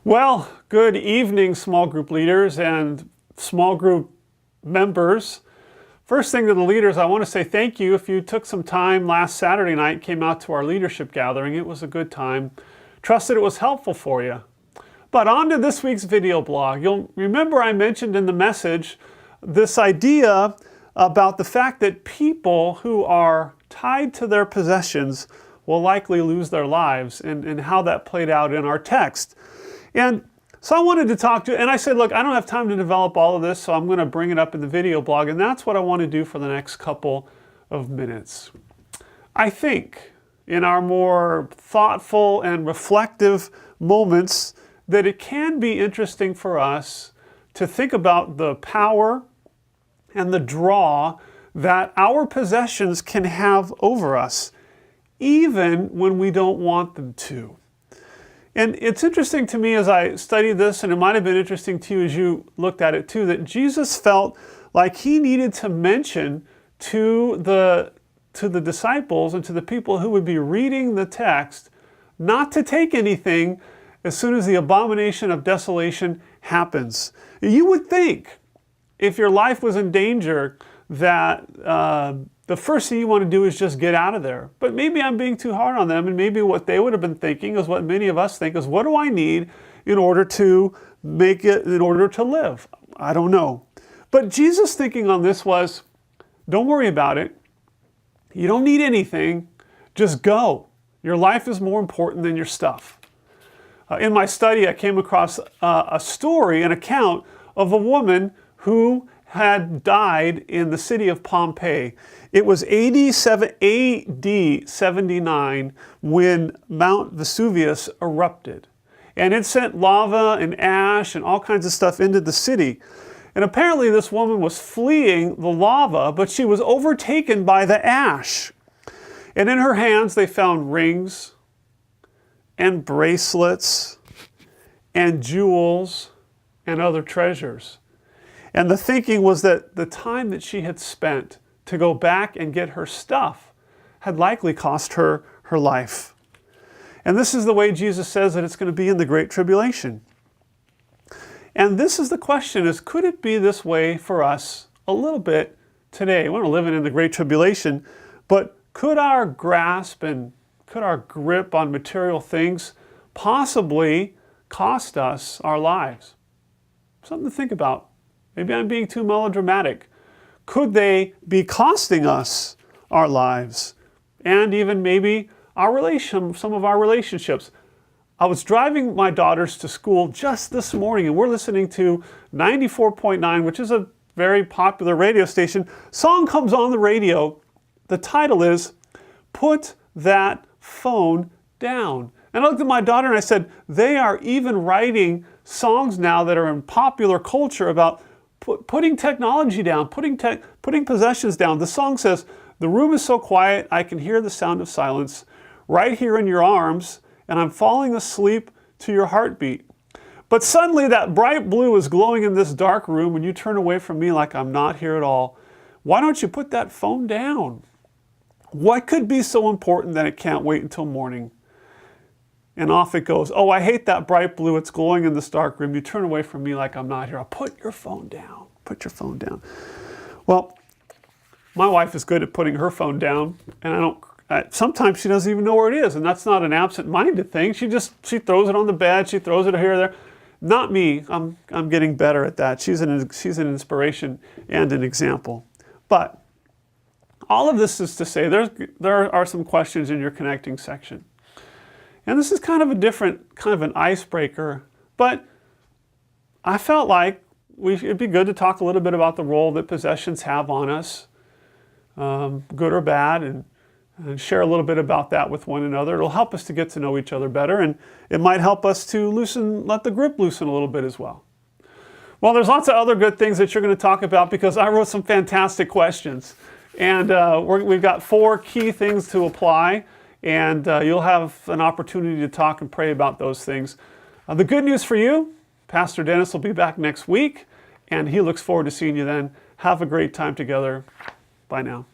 Well, good evening, small group leaders and small group members. First thing to the leaders, I want to say thank you. If you took some time last Saturday night, came out to our leadership gathering, it was a good time. Trust that it was helpful for you. But on to this week's video blog. You'll remember I mentioned in the message this idea about the fact that people who are tied to their possessions will likely lose their lives, and how that played out in our text. And so I wanted to talk to, and I said, look, I don't have time to develop all of this, so I'm going to bring it up in the video blog, and that's what I want to do for the next couple of minutes. I think in our more thoughtful and reflective moments that it can be interesting for us to think about the power and the draw that our possessions can have over us, even when we don't want them to. And it's interesting to me as I studied this, and it might have been interesting to you as you looked at it too, that Jesus felt like he needed to mention to the disciples and to the people who would be reading the text not to take anything as soon as the abomination of desolation happens. You would think if your life was in danger that the first thing you want to do is just get out of there. But maybe I'm being too hard on them, and maybe what they would have been thinking is what many of us think is, what do I need in order to make it, in order to live? I don't know. But Jesus' thinking on this was, don't worry about it. You don't need anything. Just go. Your life is more important than your stuff. In my study, I came across a story, an account of a woman who had died in the city of Pompeii. It was AD 79 when Mount Vesuvius erupted. And it sent lava and ash and all kinds of stuff into the city. And apparently this woman was fleeing the lava, but she was overtaken by the ash. And in her hands they found rings and bracelets and jewels and other treasures. And the thinking was that the time that she had spent to go back and get her stuff had likely cost her her life. And this is the way Jesus says that it's going to be in the Great Tribulation. And this is the question, is could it be this way for us a little bit today? We're not living in the Great Tribulation, but could our grasp and could our grip on material things possibly cost us our lives? Something to think about. Maybe I'm being too melodramatic. Could they be costing us our lives? And even maybe some of our relationships. I was driving my daughters to school just this morning, and we're listening to 94.9, which is a very popular radio station. Song comes on the radio. The title is, Put That Phone Down. And I looked at my daughter and I said, they are even writing songs now that are in popular culture about putting technology down, putting possessions down. The song says, the room is so quiet, I can hear the sound of silence right here in your arms, and I'm falling asleep to your heartbeat. But suddenly that bright blue is glowing in this dark room, and you turn away from me like I'm not here at all. Why don't you put that phone down? What could be so important that it can't wait until morning? And off it goes. Oh, I hate that bright blue. It's glowing in this dark room. You turn away from me like I'm not here. I'll put your phone down. Put your phone down. Well, my wife is good at putting her phone down, and sometimes she doesn't even know where it is, and that's not an absent-minded thing. She throws it on the bed. She throws it here or there. Not me. I'm getting better at that. She's an inspiration and an example. But all of this is to say there are some questions in your connecting section. And this is kind of an icebreaker, but I felt like it'd be good to talk a little bit about the role that possessions have on us, good or bad, and share a little bit about that with one another. It'll help us to get to know each other better, and it might help us to let the grip loosen a little bit as well. Well, there's lots of other good things that you're going to talk about because I wrote some fantastic questions. And we've got 4 key things to apply. And you'll have an opportunity to talk and pray about those things. The good news for you, Pastor Dennis will be back next week, and he looks forward to seeing you then. Have a great time together. Bye now.